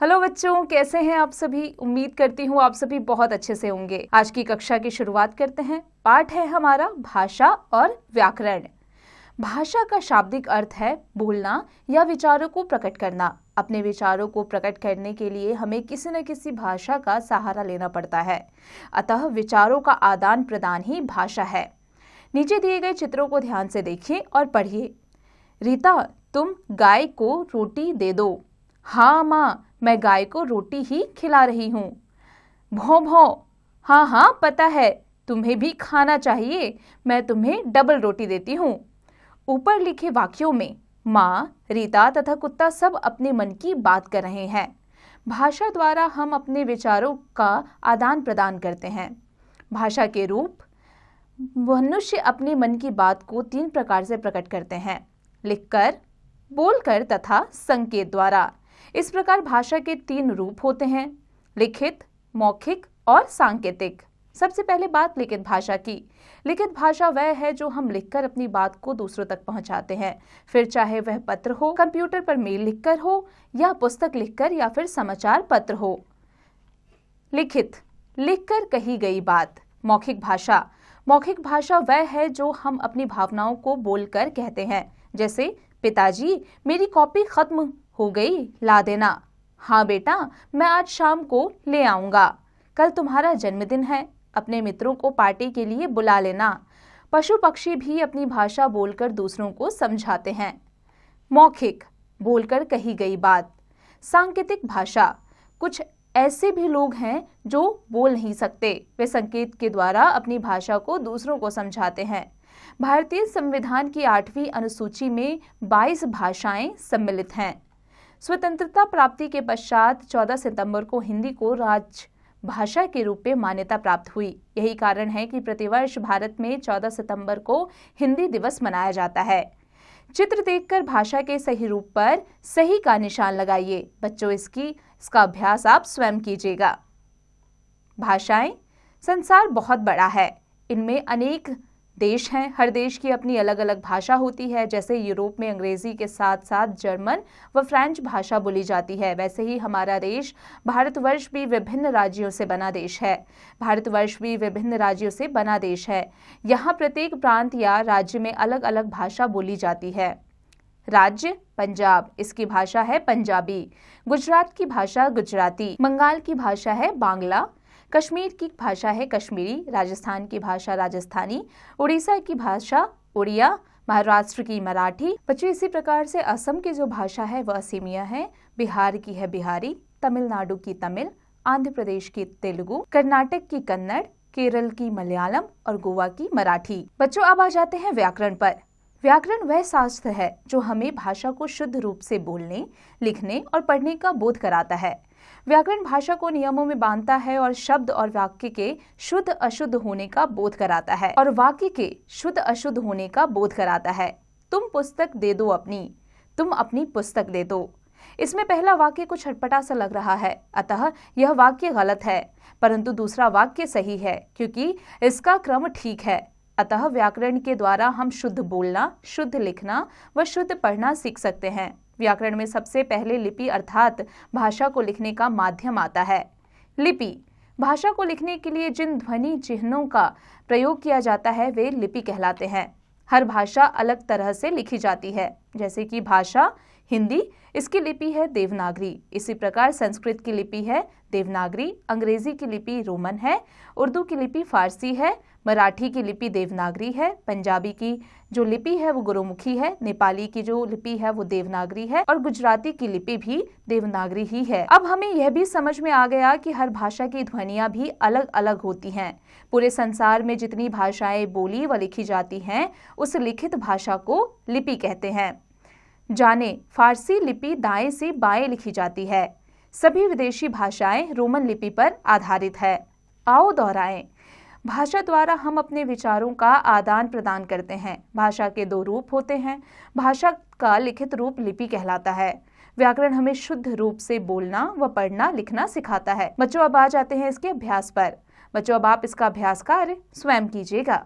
Hello बच्चों, कैसे हैं आप सभी। उम्मीद करती हूँ आप सभी बहुत अच्छे से होंगे। आज की कक्षा की शुरुआत करते हैं। पाठ है हमारा भाषा और व्याकरण। भाषा का शाब्दिक अर्थ है बोलना या विचारों को प्रकट करना। अपने विचारों को प्रकट करने के लिए हमें किसी न किसी भाषा का सहारा लेना पड़ता है। अतः विचारों का आदान प्रदान ही भाषा है। नीचे दिए गए चित्रों को ध्यान से देखिए और पढ़िए। रीता, तुम गाय को रोटी दे दो। हाँ माँ, मैं गाय को रोटी ही खिला रही हूँ। भौं भौं, हाँ हाँ पता है, तुम्हें भी खाना चाहिए, मैं तुम्हें डबल रोटी देती हूँ। ऊपर लिखे वाक्यों में माँ, रीता तथा कुत्ता सब अपने मन की बात कर रहे हैं। भाषा द्वारा हम अपने विचारों का आदान प्रदान करते हैं। भाषा के रूप। मनुष्य अपने मन की बात को 3 प्रकार से प्रकट करते हैं: लिखकर, बोलकर तथा संकेत द्वारा। इस प्रकार भाषा के 3 रूप होते हैं: लिखित, मौखिक और सांकेतिक। सबसे पहले बात लिखित भाषा की। लिखित भाषा वह है जो हम लिखकर अपनी बात को दूसरों तक पहुंचाते हैं, फिर चाहे वह पत्र हो, कंप्यूटर पर मेल लिखकर हो, या पुस्तक लिखकर, या फिर समाचार पत्र हो। लिखित, लिखकर कही गई बात। मौखिक भाषा। मौखिक भाषा वह है जो हम अपनी भावनाओं को बोलकर कहते हैं, जैसे पिताजी, मेरी कॉपी खत्म हो गई, ला देना। हाँ बेटा, मैं आज शाम को ले आऊंगा। कल तुम्हारा जन्मदिन है, अपने मित्रों को पार्टी के लिए बुला लेना। पशु पक्षी भी अपनी भाषा बोलकर दूसरों को समझाते हैं। मौखिक, बोलकर कही गई बात। सांकेतिक भाषा। कुछ ऐसे भी लोग हैं जो बोल नहीं सकते, वे संकेत के द्वारा अपनी भाषा को दूसरों को समझाते हैं। भारतीय संविधान की 8वीं अनुसूची में 22 भाषाएं सम्मिलित हैं। स्वतंत्रता प्राप्ति के पश्चात 14 सितंबर को हिंदी को राजभाषा के रूप में मान्यता प्राप्त हुई। यही कारण है कि प्रतिवर्ष भारत में 14 सितंबर को हिंदी दिवस मनाया जाता है। चित्र देखकर भाषा के सही रूप पर सही का निशान लगाइए। बच्चों, इसका अभ्यास आप स्वयं कीजिएगा। भाषाएं। संसार बहुत बड़ा है, इनमें अनेक देश हैं। हर देश की अपनी अलग अलग भाषा होती है। जैसे यूरोप में अंग्रेजी के साथ साथ जर्मन व फ्रेंच भाषा बोली जाती है, वैसे ही हमारा देश भारतवर्ष भी विभिन्न राज्यों से बना देश है। भारतवर्ष भी विभिन्न राज्यों से बना देश है। यहाँ प्रत्येक प्रांत या राज्य में अलग अलग भाषा बोली जाती है। राज्य पंजाब, इसकी भाषा है पंजाबी। गुजरात की भाषा गुजराती। बंगाल की भाषा है बांग्ला। कश्मीर की भाषा है कश्मीरी। राजस्थान की भाषा राजस्थानी। उड़ीसा की भाषा उड़िया। महाराष्ट्र की मराठी। बच्चों, इसी प्रकार से असम की जो भाषा है वह असमिया है। बिहार की है बिहारी। तमिलनाडु की तमिल। आंध्र प्रदेश की तेलुगु। कर्नाटक की कन्नड़। केरल की मलयालम और गोवा की मराठी। बच्चों, अब आ जाते हैं व्याकरण पर। व्याकरण वह शास्त्र है जो हमें भाषा को शुद्ध रूप से बोलने, लिखने और पढ़ने का बोध कराता है। व्याकरण भाषा को नियमों में बांधता है और शब्द और वाक्य के शुद्ध अशुद्ध होने का बोध कराता है तुम पुस्तक दे दो अपनी, तुम अपनी पुस्तक दे दो। इसमें पहला वाक्य कुछ अटपटा सा लग रहा है, अतः यह वाक्य गलत है, परंतु दूसरा वाक्य सही है क्योंकि इसका क्रम ठीक है। अतः व्याकरण के द्वारा हम शुद्ध बोलना, शुद्ध लिखना व शुद्ध पढ़ना सीख सकते हैं। व्याकरण में सबसे पहले लिपि अर्थात भाषा को लिखने का माध्यम आता है। लिपि। भाषा को लिखने के लिए जिन ध्वनि चिन्हों का प्रयोग किया जाता है वे लिपि कहलाते हैं। हर भाषा अलग तरह से लिखी जाती है। जैसे कि भाषा हिंदी, इसकी लिपि है देवनागरी। इसी प्रकार संस्कृत की लिपि है देवनागरी। अंग्रेजी की लिपि रोमन है। उर्दू की लिपि फारसी है। मराठी की लिपि देवनागरी है। पंजाबी की जो लिपि है वो गुरुमुखी है। नेपाली की जो लिपि है वो देवनागरी है और गुजराती की लिपि भी देवनागरी ही है। अब हमें यह भी समझ में आ गया कि हर भाषा की ध्वनियां भी अलग अलग होती हैं। पूरे संसार में जितनी भाषाएं बोली व लिखी जाती हैं उस लिखित भाषा को लिपि कहते हैं। जाने, फारसी लिपि दाएं से बाएं लिखी जाती है। सभी विदेशी भाषाएं रोमन लिपि पर आधारित है। आओ दोहराएं। भाषा द्वारा हम अपने विचारों का आदान प्रदान करते हैं। भाषा के 2 रूप होते हैं। भाषा का लिखित रूप लिपि कहलाता है। व्याकरण हमें शुद्ध रूप से बोलना व पढ़ना लिखना सिखाता है। बच्चों, अब आ जाते हैं इसके अभ्यास पर। बच्चों, अब आप इसका अभ्यास कार्य स्वयं कीजिएगा।